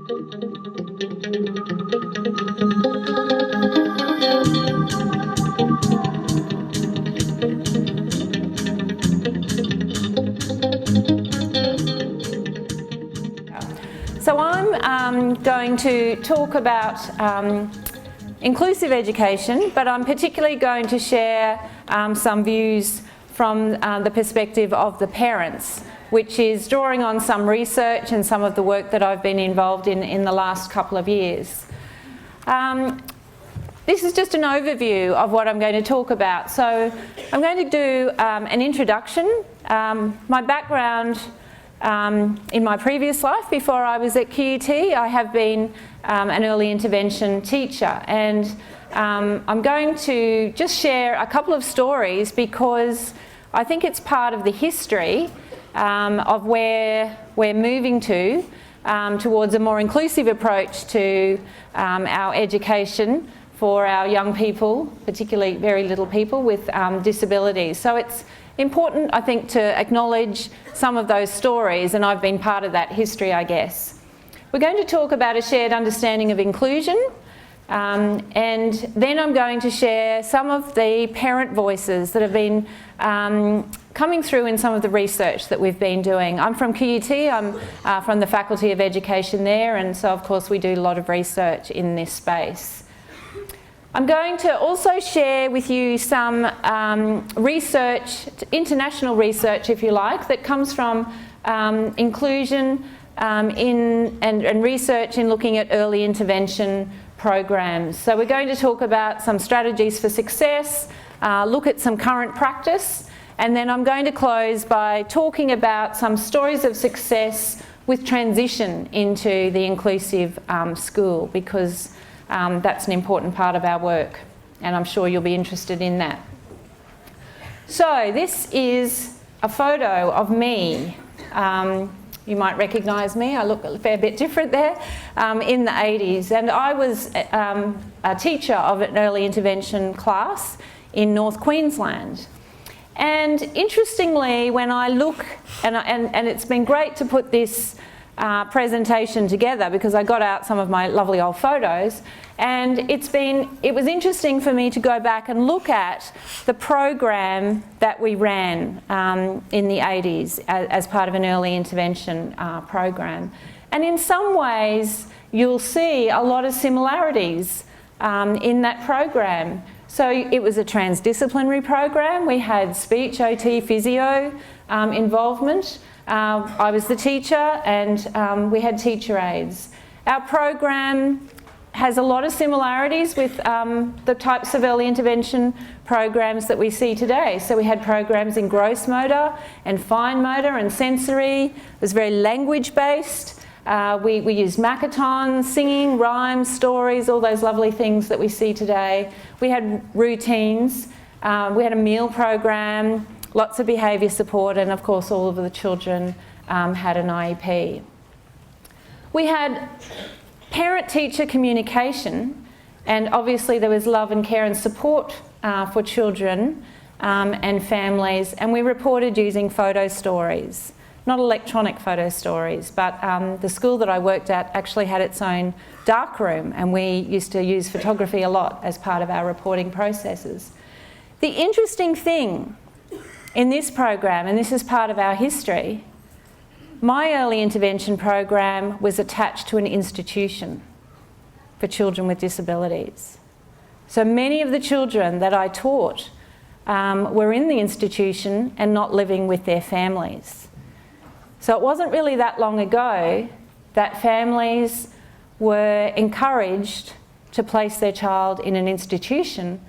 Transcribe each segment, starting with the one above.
So I'm going to talk about inclusive education, but I'm particularly going to share some views from the perspective of the parents, which is drawing on some research and some of the work that I've been involved in the last couple of years. This is just an overview of what I'm going to talk about. So I'm going to do an introduction. My background in my previous life, before I was at QUT, I have been an early intervention teacher, and I'm going to just share a couple of stories because I think it's part of the history of where we're moving to towards a more inclusive approach to our education for our young people, particularly very little people with disabilities. So it's important, I think, to acknowledge some of those stories, and I've been part of that history, I guess. We're going to talk about a shared understanding of inclusion, and then I'm going to share some of the parent voices that have been coming through in some of the research that we've been doing. I'm from QUT, I'm from the Faculty of Education there, and so of course we do a lot of research in this space. I'm going to also share with you some research, international research if you like, that comes from inclusion and research in looking at early intervention programs. So we're going to talk about some strategies for success, look at some current practice, and then I'm going to close by talking about some stories of success with transition into the inclusive school, because that's an important part of our work, and I'm sure you'll be interested in that. So this is a photo of me. You might recognise me, I look a fair bit different there, in the 80s. And I was a teacher of an early intervention class in North Queensland. And interestingly, when I look, and it's been great to put this presentation together because I got out some of my lovely old photos, and it was interesting for me to go back and look at the program that we ran in the 80s as part of an early intervention program. And in some ways you'll see a lot of similarities in that program. So it was a transdisciplinary program. We had speech, OT, physio involvement. I was the teacher, and we had teacher aides. Our program has a lot of similarities with the types of early intervention programs that we see today. So we had programs in gross motor and fine motor and sensory. It was very language based. We used Makaton, singing, rhymes, stories, all those lovely things that we see today. We had routines. We had a meal program, lots of behaviour support, and of course all of the children had an IEP. We had parent-teacher communication, and obviously there was love and care and support for children and families, and we reported using photo stories. Not electronic photo stories, but the school that I worked at actually had its own darkroom, and we used to use photography a lot as part of our reporting processes. The interesting thing in this program, and this is part of our history, my early intervention program was attached to an institution for children with disabilities. So many of the children that I taught were in the institution and not living with their families. So it wasn't really that long ago that families were encouraged to place their child in an institution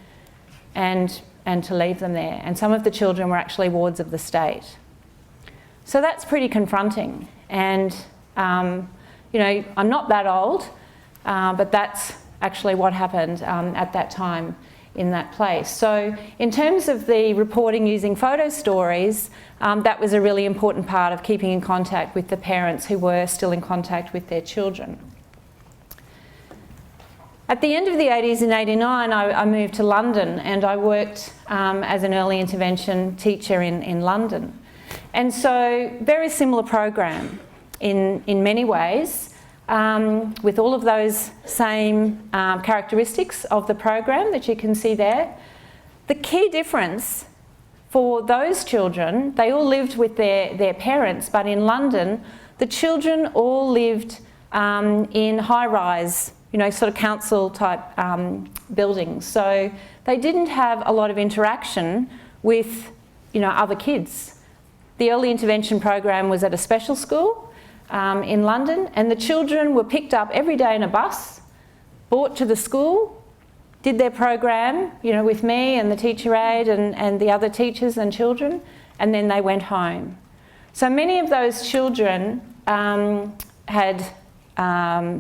and to leave them there. And some of the children were actually wards of the state. So that's pretty confronting. And, you know, I'm not that old, but that's actually what happened at that time in that place. So in terms of the reporting using photo stories, that was a really important part of keeping in contact with the parents who were still in contact with their children. At the end of the 80s, in '89, I moved to London, and I worked as an early intervention teacher in London. And so, very similar program in many ways. with all of those same characteristics of the program that you can see there. The key difference for those children, they all lived with their parents, but in London, the children all lived in high-rise, sort of council-type buildings. So they didn't have a lot of interaction with, other kids. The early intervention program was at a special school in London, and the children were picked up every day in a bus, brought to the school, did their program, with me and the teacher aide and the other teachers and children, and then they went home. So many of those children had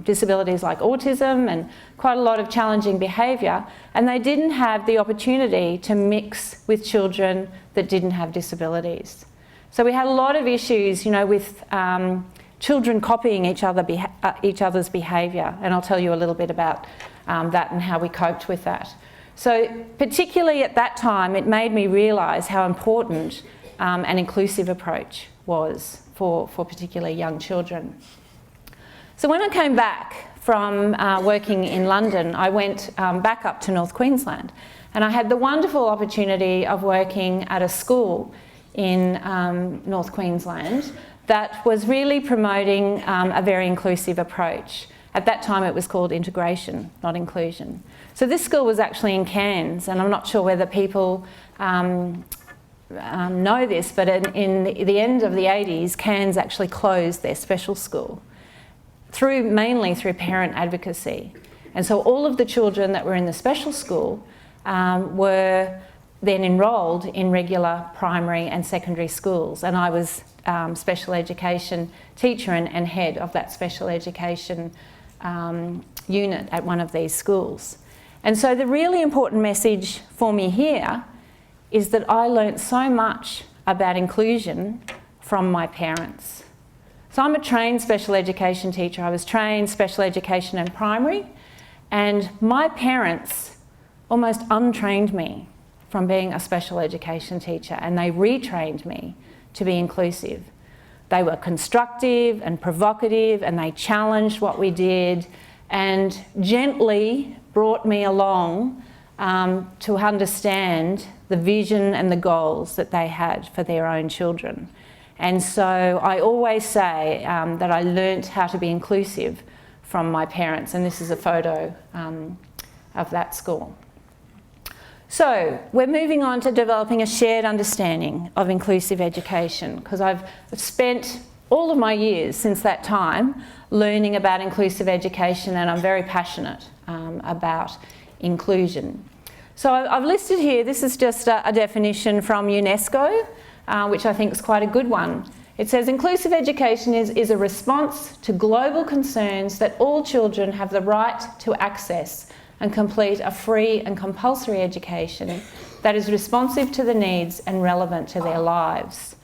disabilities like autism and quite a lot of challenging behaviour, and they didn't have the opportunity to mix with children that didn't have disabilities. So we had a lot of issues, with children copying each other's behaviour, and I'll tell you a little bit about that and how we coped with that. So particularly at that time, it made me realise how important an inclusive approach was for particularly young children. So when I came back from working in London, I went back up to North Queensland, and I had the wonderful opportunity of working at a school in North Queensland that was really promoting a very inclusive approach. At that time it was called integration, not inclusion. So this school was actually in Cairns, and I'm not sure whether people know this, but in the end of the 80s, Cairns actually closed their special school, mainly through parent advocacy. And so all of the children that were in the special school were then enrolled in regular primary and secondary schools, and I was special education teacher and head of that special education unit at one of these schools. And so the really important message for me here is that I learnt so much about inclusion from my parents. So I'm a trained special education teacher. I was trained special education and primary, and my parents almost untrained me from being a special education teacher, and they retrained me to be inclusive. They were constructive and provocative, and they challenged what we did and gently brought me along to understand the vision and the goals that they had for their own children. And so I always say that I learnt how to be inclusive from my parents, and this is a photo of that school. So we're moving on to developing a shared understanding of inclusive education, because I've spent all of my years since that time learning about inclusive education, and I'm very passionate about inclusion. So I've listed here, this is just a definition from UNESCO, which I think is quite a good one. It says inclusive education is a response to global concerns that all children have the right to access and complete a free and compulsory education that is responsive to the needs and relevant to their lives.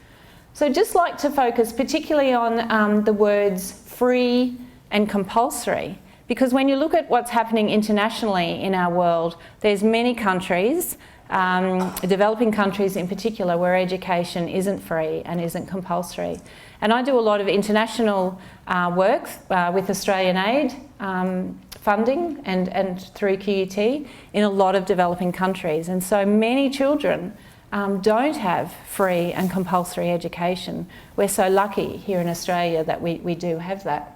So I'd just like to focus particularly on the words free and compulsory, because when you look at what's happening internationally in our world, there's many countries, developing countries in particular, where education isn't free and isn't compulsory. And I do a lot of international work with Australian aid funding and through QUT in a lot of developing countries. And so many children don't have free and compulsory education. We're so lucky here in Australia that we do have that.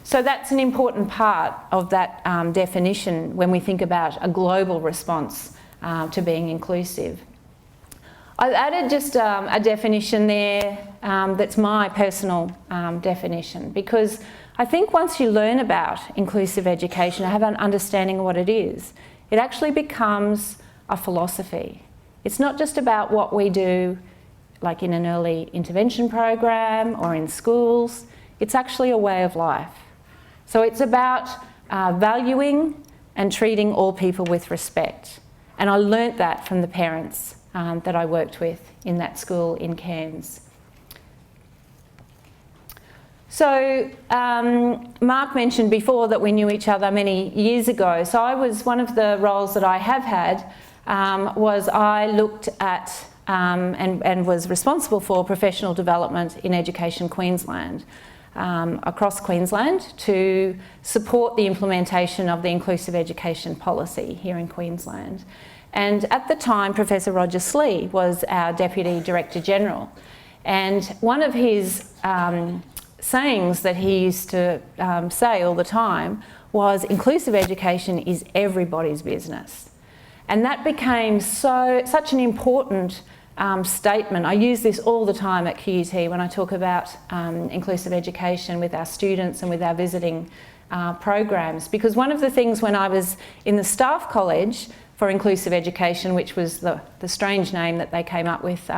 So that's an important part of that definition when we think about a global response to being inclusive. I've added just a definition there that's my personal definition, because I think once you learn about inclusive education and have an understanding of what it is, it actually becomes a philosophy. It's not just about what we do, like in an early intervention program or in schools. It's actually a way of life. So it's about valuing and treating all people with respect. And I learnt that from the parents that I worked with in that school in Cairns. So Mark mentioned before that we knew each other many years ago. So I was, one of the roles that I have had was I looked at and was responsible for professional development in Education Queensland. across Queensland to support the implementation of the inclusive education policy here in Queensland. And at the time, Professor Roger Slee was our Deputy Director General. And one of his sayings that he used to say all the time was, inclusive education is everybody's business. And that became such an important statement. I use this all the time at QUT when I talk about inclusive education with our students and with our visiting programs, because one of the things when I was in the staff college for inclusive education, which was the strange name that they came up with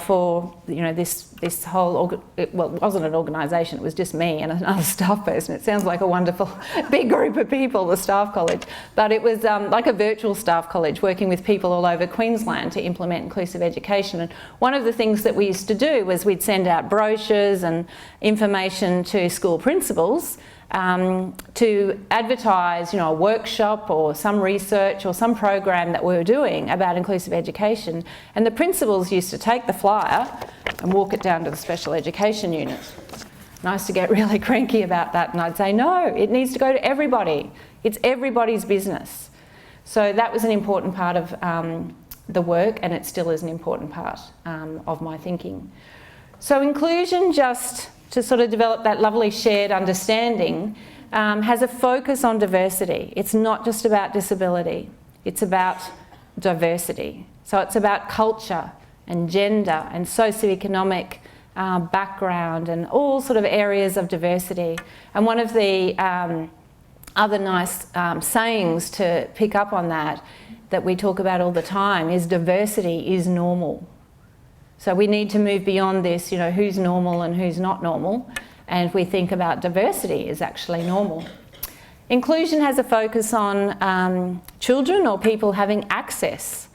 for this whole, well, it wasn't an organisation, it was just me and another staff person. It sounds like a wonderful big group of people, the staff college, but it was like a virtual staff college working with people all over Queensland to implement inclusive education. And one of the things that we used to do was we'd send out brochures and information to school principals to advertise, a workshop or some research or some program that we were doing about inclusive education. And the principals used to take the flyer and walk it down to the special education unit. And I used to get really cranky about that, and I'd say, no, it needs to go to everybody. It's everybody's business. So that was an important part of the work, and it still is an important part of my thinking. So inclusion, just to sort of develop that lovely shared understanding, has a focus on diversity. It's not just about disability, it's about diversity. So it's about culture and gender and socioeconomic background and all sort of areas of diversity. And one of the other nice sayings to pick up on that we talk about all the time is diversity is normal. So we need to move beyond this, who's normal and who's not normal, and we think about diversity as actually normal. Inclusion has a focus on children or people having access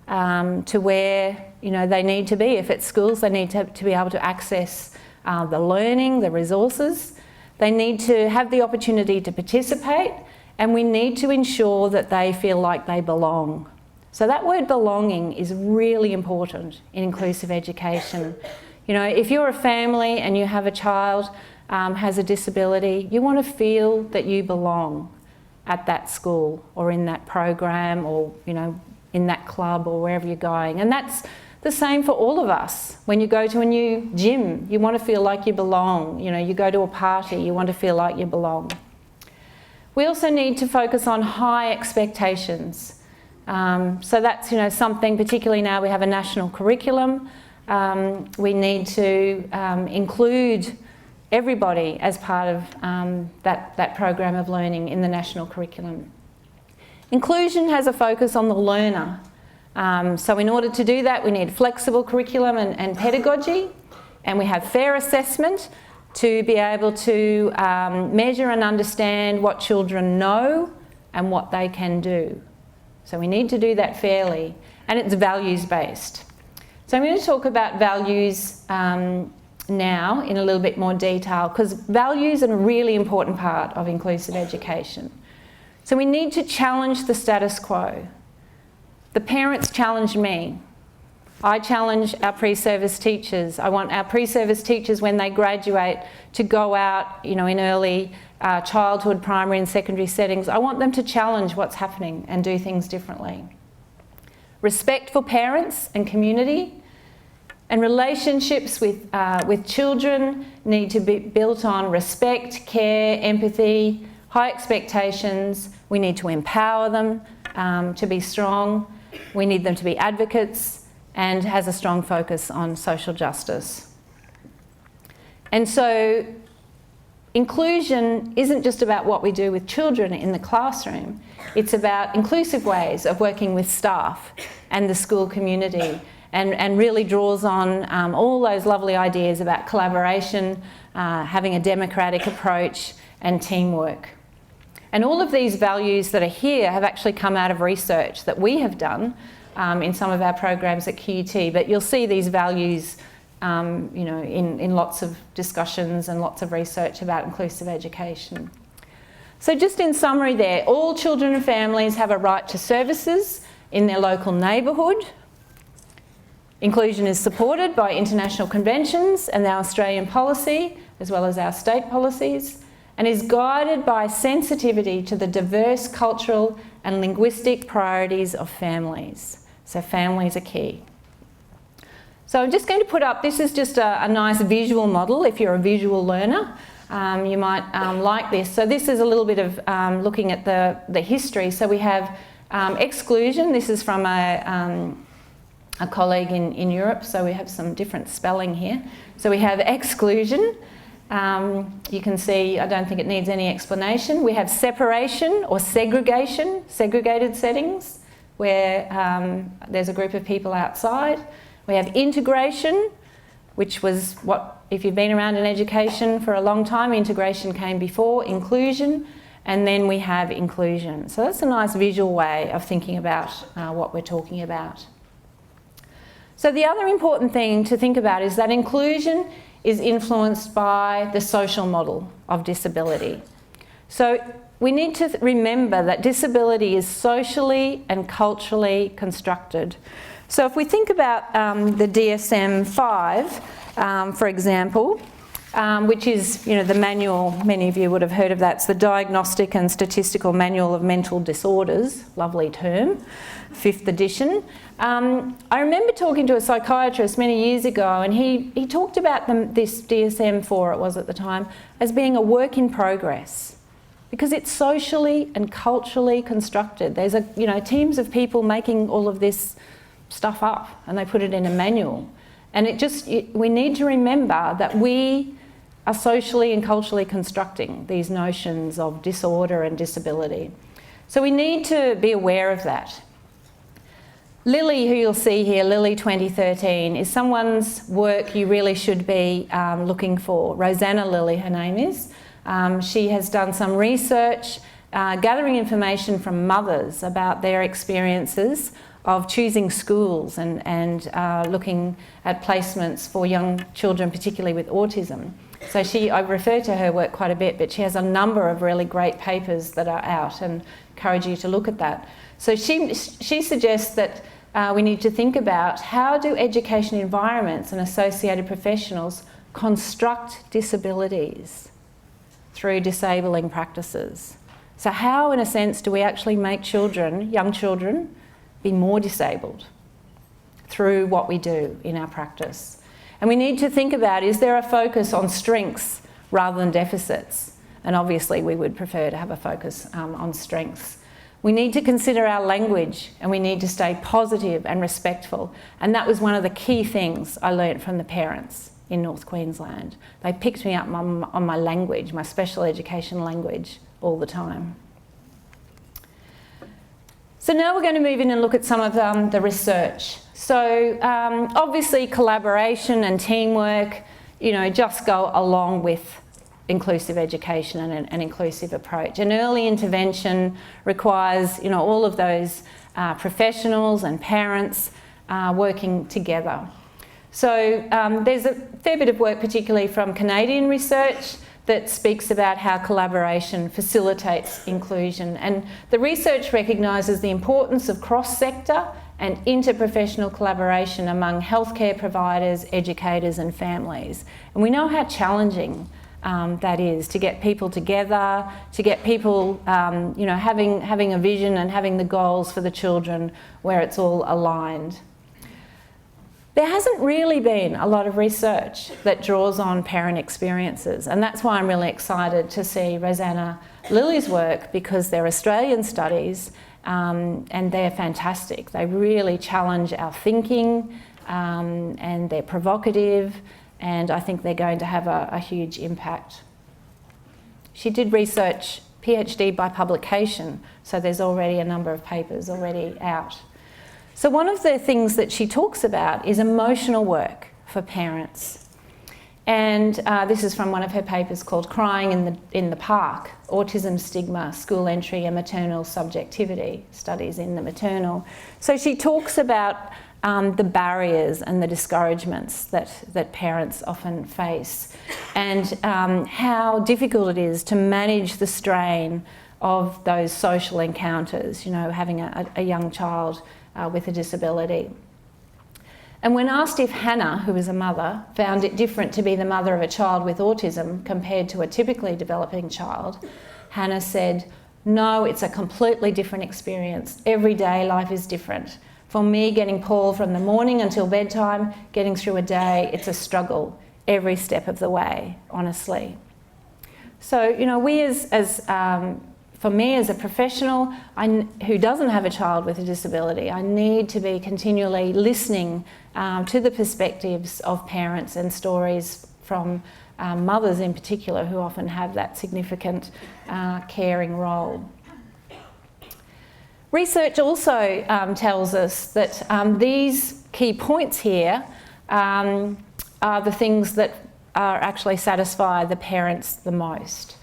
to where they need to be. If it's schools, they need to be able to access the learning, the resources. They need to have the opportunity to participate, and we need to ensure that they feel like they belong. So that word belonging is really important in inclusive education. If you're a family and you have a child has a disability, you want to feel that you belong at that school or in that program or, in that club or wherever you're going. And that's the same for all of us. When you go to a new gym, you want to feel like you belong. You go to a party, you want to feel like you belong. We also need to focus on high expectations. So that's something, particularly now we have a national curriculum. We need to include everybody as part of that program of learning in the national curriculum. Inclusion has a focus on the learner. So in order to do that, we need flexible curriculum and pedagogy, and we have fair assessment to be able to measure and understand what children know and what they can do. So we need to do that fairly, and it's values-based. So I'm going to talk about values now in a little bit more detail, because values are a really important part of inclusive education. So we need to challenge the status quo. The parents challenge me. I challenge our pre-service teachers. I want our pre-service teachers, when they graduate, to go out, in early childhood, primary and secondary settings. I want them to challenge what's happening and do things differently. Respect for parents and community, and relationships with children need to be built on respect, care, empathy, high expectations. We need to empower them to be strong. We need them to be advocates, and has a strong focus on social justice. And so inclusion isn't just about what we do with children in the classroom, it's about inclusive ways of working with staff and the school community, and really draws on all those lovely ideas about collaboration, having a democratic approach and teamwork. And all of these values that are here have actually come out of research that we have done in some of our programs at QUT, but you'll see these values in lots of discussions and lots of research about inclusive education. So just in summary there, all children and families have a right to services in their local neighbourhood. Inclusion is supported by international conventions and our Australian policy as well as our state policies, and is guided by sensitivity to the diverse cultural and linguistic priorities of families. So families are key. So I'm just going to put up, this is just a nice visual model. If you're a visual learner, you might like this. So this is a little bit of looking at the history. So we have exclusion. This is from a colleague in Europe, so we have some different spelling here. So we have exclusion. You can see, I don't think it needs any explanation. We have separation or segregation, segregated settings, where there's a group of people outside. We have integration, which was what, if you've been around in education for a long time, integration came before inclusion, and then we have inclusion. So that's a nice visual way of thinking about what we're talking about. So the other important thing to think about is that inclusion is influenced by the social model of disability. So we need to remember that disability is socially and culturally constructed. So if we think about the DSM-5, for example, which is, you know, the manual, many of you would have heard of that, it's the Diagnostic and Statistical Manual of Mental Disorders, lovely term, 5th edition. I remember talking to a psychiatrist many years ago, and he talked about this DSM-4, it was at the time, as being a work in progress, because it's socially and culturally constructed. There's teams of people making all of this stuff up, and they put it in a manual. And we need to remember that we are socially and culturally constructing these notions of disorder and disability. So we need to be aware of that. Lily, who you'll see here, Lily 2013, is someone's work you really should be looking for. Rosanna Lily, her name is. She has done some research, gathering information from mothers about their experiences of choosing schools and looking at placements for young children, particularly with autism. So I refer to her work quite a bit, but she has a number of really great papers that are out, and encourage you to look at that. So she suggests that we need to think about how do education environments and associated professionals construct disabilities through disabling practices. So how, in a sense, do we actually make children, young children, be more disabled through what we do in our practice? And we need to think about, is there a focus on strengths rather than deficits? And obviously we would prefer to have a focus on strengths. We need to consider our language, and we need to stay positive and respectful. And that was one of the key things I learnt from the parents in North Queensland. They picked me up on my language, my special education language, all the time. So now we're going to move in and look at some of the research. So obviously collaboration and teamwork, just go along with inclusive education and an inclusive approach. And early intervention requires, all of those professionals and parents working together. So there's a fair bit of work, particularly from Canadian research, that speaks about how collaboration facilitates inclusion. And the research recognises the importance of cross-sector and interprofessional collaboration among healthcare providers, educators and families. And we know how challenging that is, to get people together, to get people having a vision and having the goals for the children where it's all aligned. There hasn't really been a lot of research that draws on parent experiences, and that's why I'm really excited to see Rosanna Lily's work, because they're Australian studies and they're fantastic. They really challenge our thinking and they're provocative, and I think they're going to have a huge impact. She did research, PhD by publication, so there's already a number of papers already out. So one of the things that she talks about is emotional work for parents. And this is from one of her papers called Crying in the Park, Autism Stigma, School Entry and Maternal Subjectivity, Studies in the Maternal. So she talks about the barriers and the discouragements that parents often face, and how difficult it is to manage the strain of those social encounters, having a young child with a disability. And when asked if Hannah, who is a mother, found it different to be the mother of a child with autism compared to a typically developing child, Hannah said, "No, it's a completely different experience. Every day life is different. For me, getting Paul from the morning until bedtime, getting through a day, it's a struggle every step of the way, honestly." So, you know, for me as a professional who doesn't have a child with a disability, I need to be continually listening to the perspectives of parents and stories from mothers in particular, who often have that significant caring role. Research also tells us that these key points here are the things that actually satisfy the parents the most.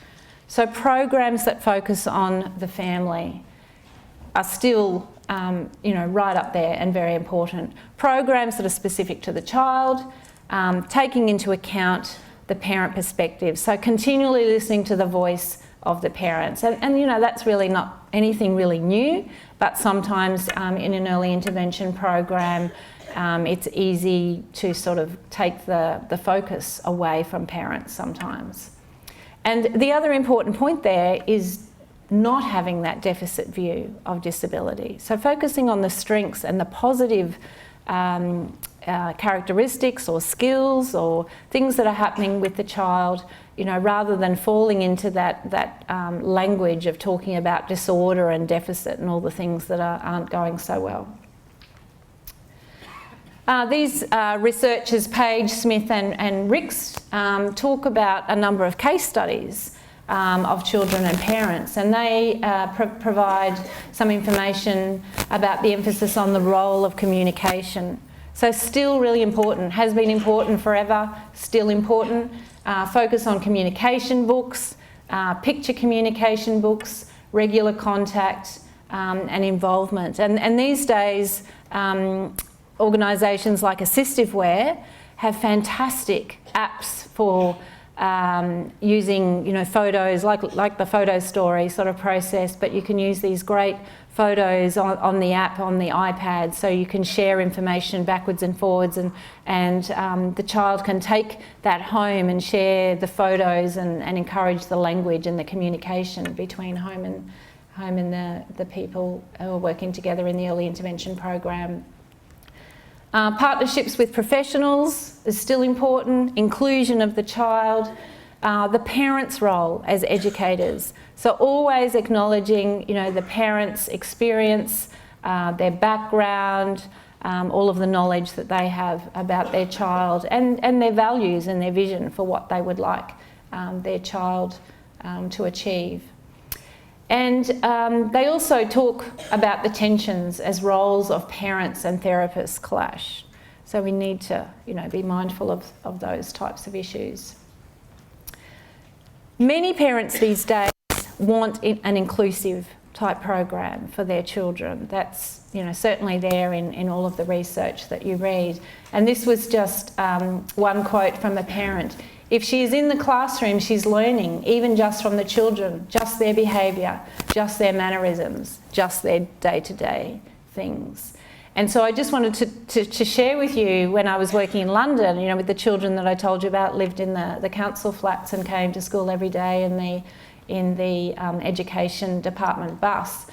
So programs that focus on the family are still, right up there and very important. Programs that are specific to the child, taking into account the parent perspective. So continually listening to the voice of the parents. And that's really not anything really new, but sometimes in an early intervention program, it's easy to sort of take the focus away from parents sometimes. And the other important point there is not having that deficit view of disability. So focusing on the strengths and the positive characteristics or skills or things that are happening with the child, rather than falling into that language of talking about disorder and deficit and all the things that aren't going so well. These researchers, Page, Smith and Ricks, talk about a number of case studies of children and parents, and they provide some information about the emphasis on the role of communication. So still really important, has been important forever, still important. Focus on communication books, picture communication books, regular contact and involvement. And these days, organisations like Assistiveware have fantastic apps for using, photos, like the photo story sort of process, but you can use these great photos on the app, on the iPad, so you can share information backwards and forwards, and the child can take that home and share the photos and encourage the language and the communication between home and the people who are working together in the early intervention program. Partnerships with professionals is still important, inclusion of the child, the parents' role as educators. So always acknowledging, the parents' experience, their background, all of the knowledge that they have about their child and their values and their vision for what they would like their child to achieve. And they also talk about the tensions as roles of parents and therapists clash. So we need to, be mindful of those types of issues. Many parents these days want an inclusive type program for their children. That's, certainly there in all of the research that you read. And this was just one quote from a parent. If she is in the classroom, she's learning, even just from the children, just their behaviour, just their mannerisms, just their day-to-day things. And so I just wanted to share with you, when I was working in London, with the children that I told you about, lived in the council flats and came to school every day in the education department bus.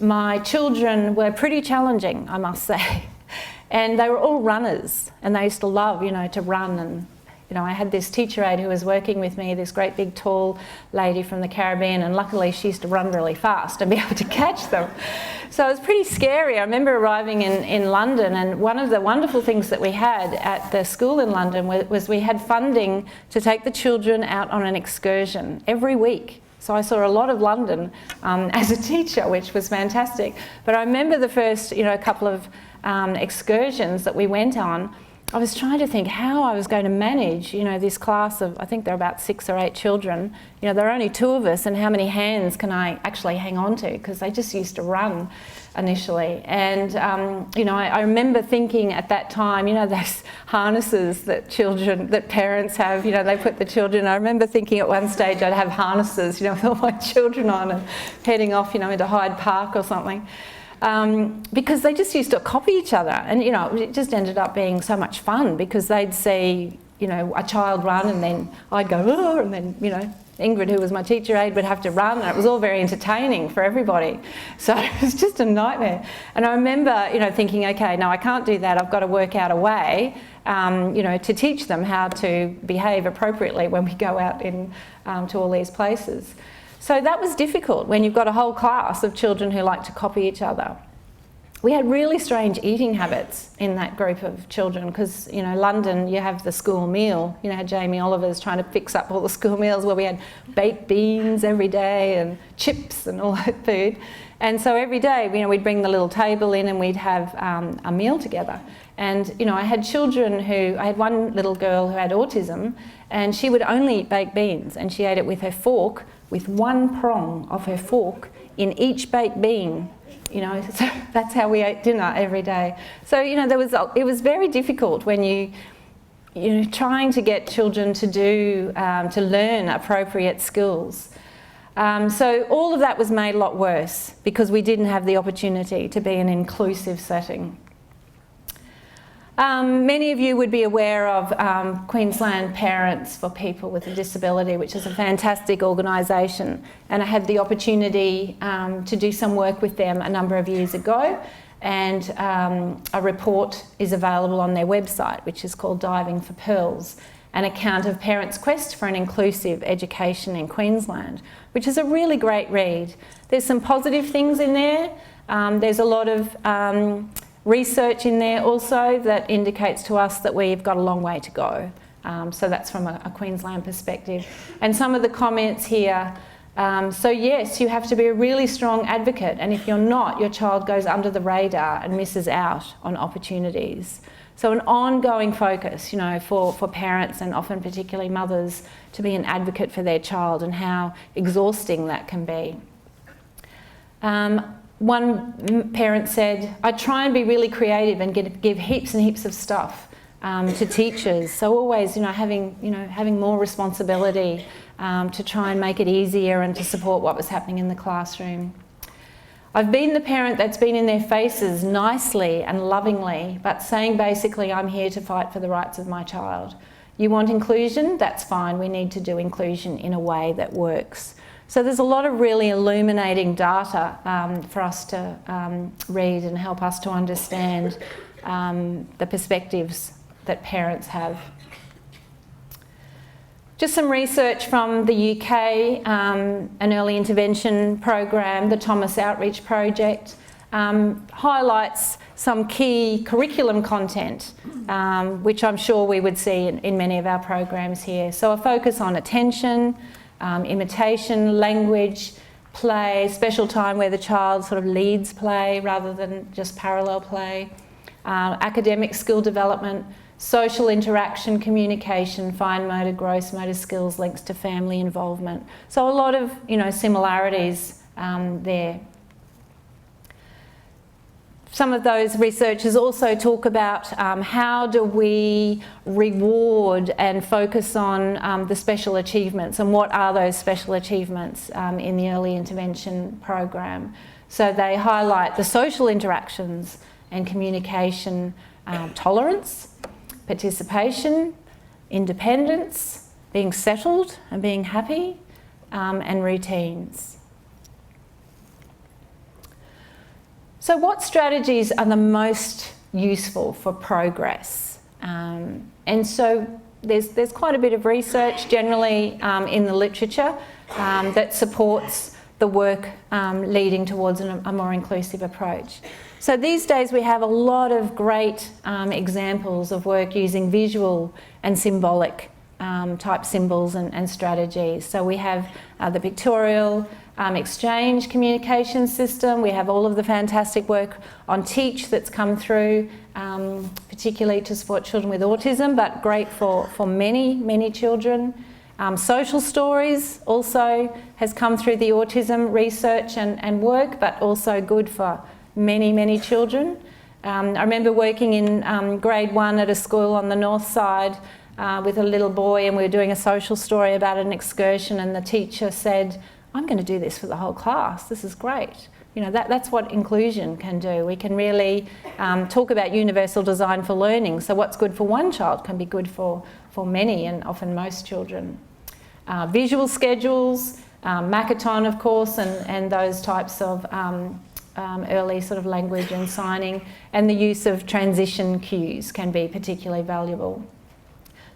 My children were pretty challenging, I must say. And they were all runners, and they used to love, to run. And I had this teacher aide who was working with me, this great big tall lady from the Caribbean, and luckily she used to run really fast and be able to catch them. So it was pretty scary. I remember arriving in London, and one of the wonderful things that we had at the school in London was we had funding to take the children out on an excursion every week. So I saw a lot of London as a teacher, which was fantastic. But I remember the first, couple of excursions that we went on, I was trying to think how I was going to manage, this class of, I think there are about 6 or 8 children. There are only 2 of us, and how many hands can I actually hang on to? Because they just used to run initially. And, I remember thinking at that time, those harnesses that parents have, they put the children. I remember thinking at one stage I'd have harnesses, with all my children on and heading off, into Hyde Park or something. because they just used to copy each other, and you know, it just ended up being so much fun because they'd see, you know, a child run, and then I'd go, oh, and then, you know, Ingrid, who was my teacher aide, would have to run, and it was all very entertaining for everybody. So it was just a nightmare. And I remember, you know, thinking, okay, no, I can't do that. I've got to work out a way, you know, to teach them how to behave appropriately when we go out in, to all these places. So that was difficult when you've got a whole class of children who like to copy each other. We had really strange eating habits in that group of children because, you know, London, you have the school meal. You know how Jamie Oliver's trying to fix up all the school meals where we had baked beans every day and chips and all that food. And so every day, you know, we'd bring the little table in and we'd have a meal together. And, you know, I had one little girl who had autism, and she would only eat baked beans, and she ate it with her fork, with one prong of her fork in each baked bean. You know, so that's how we ate dinner every day. So, you know, it was very difficult when you know, trying to get children to do, to learn appropriate skills. So all of that was made a lot worse because we didn't have the opportunity to be an inclusive setting. Many of you would be aware of Queensland Parents for People with a Disability, which is a fantastic organisation, and I had the opportunity to do some work with them a number of years ago, and a report is available on their website, which is called Diving for Pearls, an account of parents' quest for an inclusive education in Queensland, which is a really great read. There's some positive things in there. There's a lot of research in there also that indicates to us that we've got a long way to go. So that's from a Queensland perspective. And some of the comments here, so yes, you have to be a really strong advocate, and if you're not, your child goes under the radar and misses out on opportunities. So an ongoing focus, you know, for parents and often particularly mothers to be an advocate for their child and how exhausting that can be. One parent said, I try and be really creative and give heaps and heaps of stuff to teachers. So always, you know, having more responsibility to try and make it easier and to support what was happening in the classroom. I've been the parent that's been in their faces nicely and lovingly, but saying basically, I'm here to fight for the rights of my child. You want inclusion? That's fine. We need to do inclusion in a way that works. So there's a lot of really illuminating data for us to read and help us to understand the perspectives that parents have. Just some research from the UK, an early intervention program, the Thomas Outreach Project, highlights some key curriculum content, which I'm sure we would see in many of our programs here. So a focus on attention, imitation, language, play, special time where the child sort of leads play rather than just parallel play, academic skill development, social interaction, communication, fine motor, gross motor skills, links to family involvement. So a lot of, you know, similarities there. Some of those researchers also talk about how do we reward and focus on the special achievements, and what are those special achievements in the early intervention program. So they highlight the social interactions and communication, tolerance, participation, independence, being settled and being happy, and routines. So what strategies are the most useful for progress? And so there's quite a bit of research generally in the literature that supports the work leading towards a more inclusive approach. So these days we have a lot of great examples of work using visual and symbolic type symbols and strategies. So we have the pictorial exchange communication system. We have all of the fantastic work on Teach that's come through, particularly to support children with autism, but great for many, many children. Social stories also has come through the autism research and work, but also good for many, many children. I remember working in grade 1 at a school on the north side with a little boy, and we were doing a social story about an excursion, and the teacher said, I'm going to do this for the whole class. This is great. You know, that's what inclusion can do. We can really talk about universal design for learning. So what's good for one child can be good for many, and often most children. Visual schedules, Makaton, of course, and those types of early sort of language and signing, and the use of transition cues can be particularly valuable.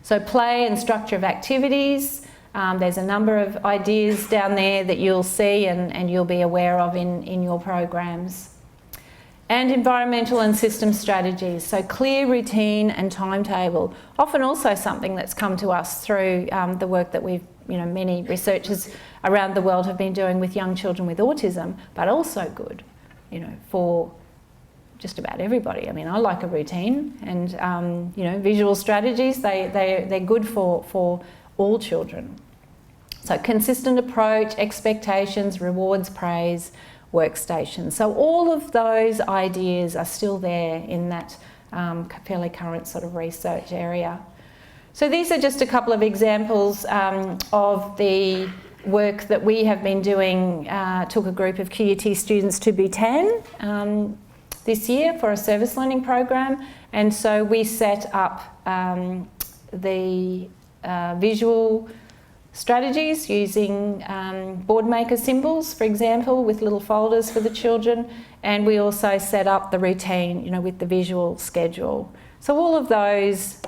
So play and structure of activities. There's a number of ideas down there that you'll see and you'll be aware of in your programs. And environmental and system strategies, so clear routine and timetable. Often also something that's come to us through the work that many researchers around the world have been doing with young children with autism, but also good, for just about everybody. I mean, I like a routine, and visual strategies, they're good for all children. So consistent approach, expectations, rewards, praise, workstations. So all of those ideas are still there in that fairly current sort of research area. So these are just a couple of examples of the work that we have been doing. Took a group of QUT students to Bhutan this year for a service learning program, and so we set up the visual strategies using board maker symbols, for example, with little folders for the children, and we also set up the routine, with the visual schedule. So all of those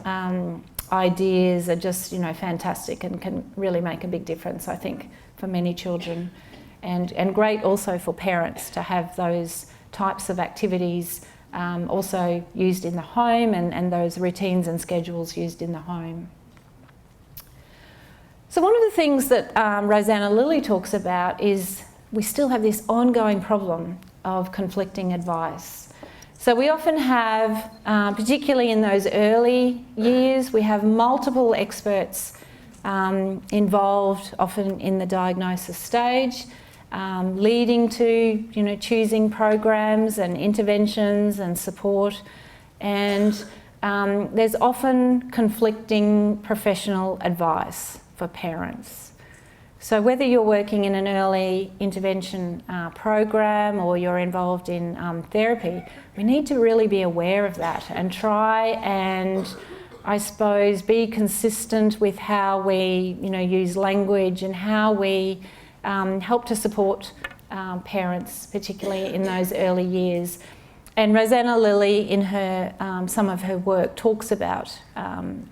ideas are just, fantastic and can really make a big difference, I think, for many children, and great also for parents to have those types of activities also used in the home, and those routines and schedules used in the home. So one of the things that Rosanna Lilly talks about is we still have this ongoing problem of conflicting advice. So we often have, particularly in those early years, we have multiple experts involved, often in the diagnosis stage, leading to choosing programs and interventions and support, and there's often conflicting professional advice for parents. So whether you're working in an early intervention program or you're involved in therapy, we need to really be aware of that and try and, I suppose, be consistent with how we use language and how we help to support parents, particularly in those early years. And Rosanna Lilly, in her some of her work, talks about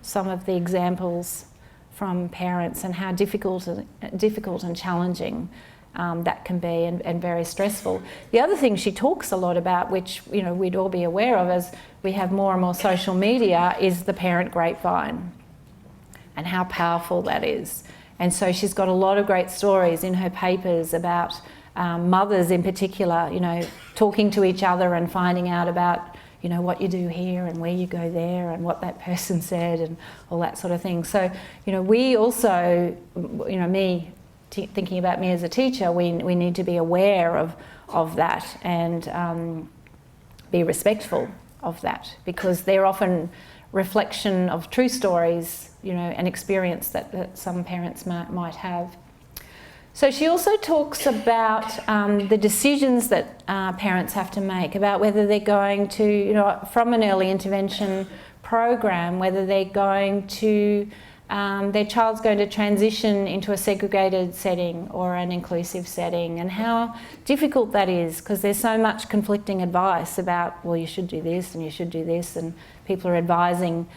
some of the examples from parents and how difficult and challenging that can be, and very stressful. The other thing she talks a lot about, which we'd all be aware of as we have more and more social media, is the parent grapevine and how powerful that is. And so she's got a lot of great stories in her papers about mothers in particular, talking to each other and finding out about what you do here and where you go there and what that person said and all that sort of thing. So, we also, thinking about me as a teacher, we need to be aware of that and be respectful of that, because they're often reflection of true stories, an experience that some parents might have. So she also talks about the decisions that parents have to make about whether they're going to, from an early intervention program, whether they're going to, their child's going to transition into a segregated setting or an inclusive setting, and how difficult that is, because there's so much conflicting advice about, well, you should do this and you should do this, and people are advising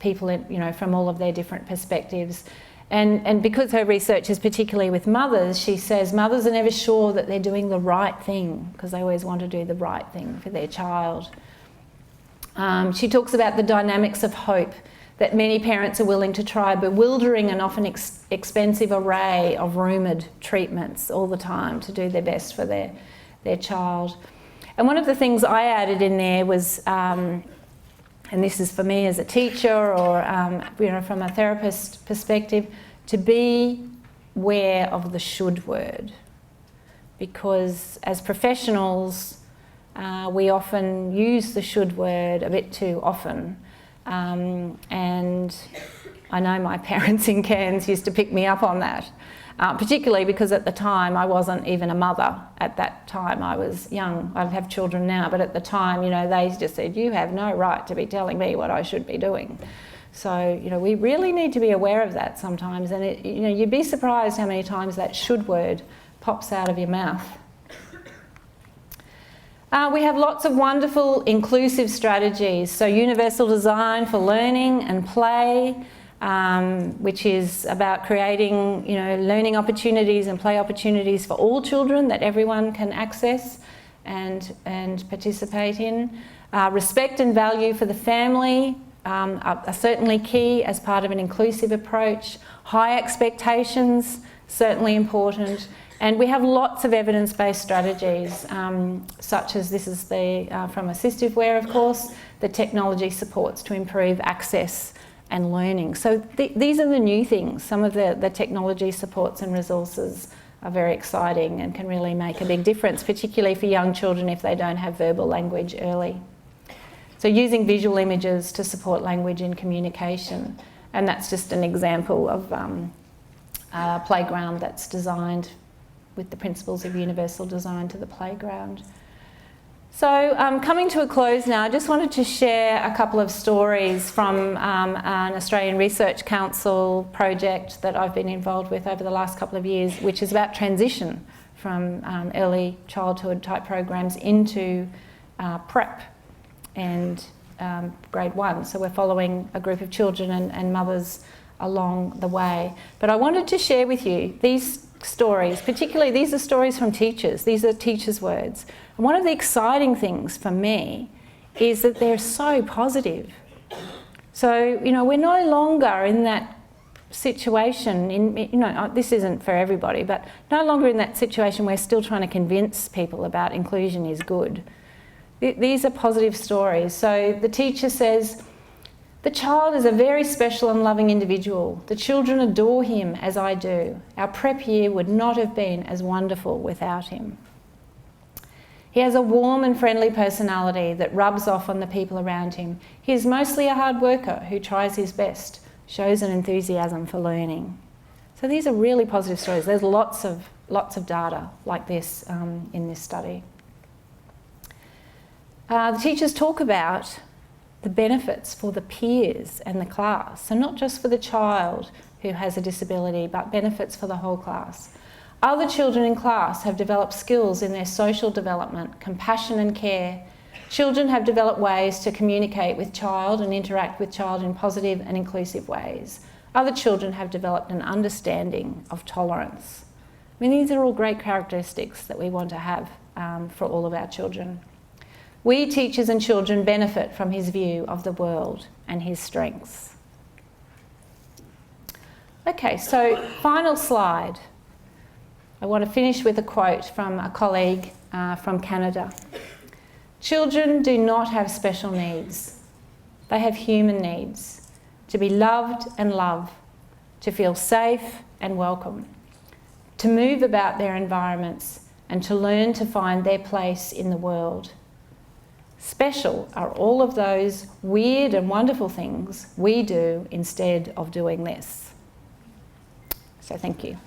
people, from all of their different perspectives. And because her research is particularly with mothers, she says mothers are never sure that they're doing the right thing, because they always want to do the right thing for their child. She talks about the dynamics of hope, that many parents are willing to try a bewildering and often expensive array of rumoured treatments all the time to do their best for their child. And one of the things I added in there was, and this is for me as a teacher or from a therapist perspective, to be aware of the should word, because as professionals we often use the should word a bit too often, and I know my parents in Cairns used to pick me up on that. particularly because at the time I wasn't even a mother. At that time I was young. I have children now, but at the time, you know, they just said, you have no right to be telling me what I should be doing. So, you know, we really need to be aware of that sometimes, and it, you know, you'd be surprised how many times that should word pops out of your mouth. We have lots of wonderful inclusive strategies. So universal design for learning and play, which is about creating, you know, learning opportunities and play opportunities for all children that everyone can access and participate in. Respect and value for the family are certainly key as part of an inclusive approach. High expectations, certainly important. And we have lots of evidence-based strategies, such as this is the, from assistive wear, of course, the technology supports to improve access and learning. So these are the new things. Some of the technology supports and resources are very exciting and can really make a big difference, particularly for young children if they don't have verbal language early. So using visual images to support language and communication. And that's just an example of a playground that's designed with the principles of universal design to the playground. So coming to a close now, I just wanted to share a couple of stories from an Australian Research Council project that I've been involved with over the last couple of years, which is about transition from early childhood type programs into prep and grade 1. So we're following a group of children and mothers along the way. But I wanted to share with you these stories, particularly these are stories from teachers. These are teachers' words. And one of the exciting things for me is that they're so positive. So, you know, we're no longer in that situation, you know, this isn't for everybody, but no longer in that situation where we're still trying to convince people about inclusion is good. These are positive stories. So the teacher says, the child is a very special and loving individual. The children adore him as I do. Our prep year would not have been as wonderful without him. He has a warm and friendly personality that rubs off on the people around him. He is mostly a hard worker who tries his best, shows an enthusiasm for learning. So these are really positive stories. There's lots of data like this in this study. The teachers talk about the benefits for the peers and the class. So not just for the child who has a disability, but benefits for the whole class. Other children in class have developed skills in their social development, compassion and care. Children have developed ways to communicate with child and interact with child in positive and inclusive ways. Other children have developed an understanding of tolerance. I mean, these are all great characteristics that we want to have for all of our children. We, teachers and children, benefit from his view of the world and his strengths. Okay, so final slide. I want to finish with a quote from a colleague from Canada. Children do not have special needs. They have human needs. To be loved and love, to feel safe and welcome, to move about their environments and to learn to find their place in the world. Special are all of those weird and wonderful things we do instead of doing this. So thank you.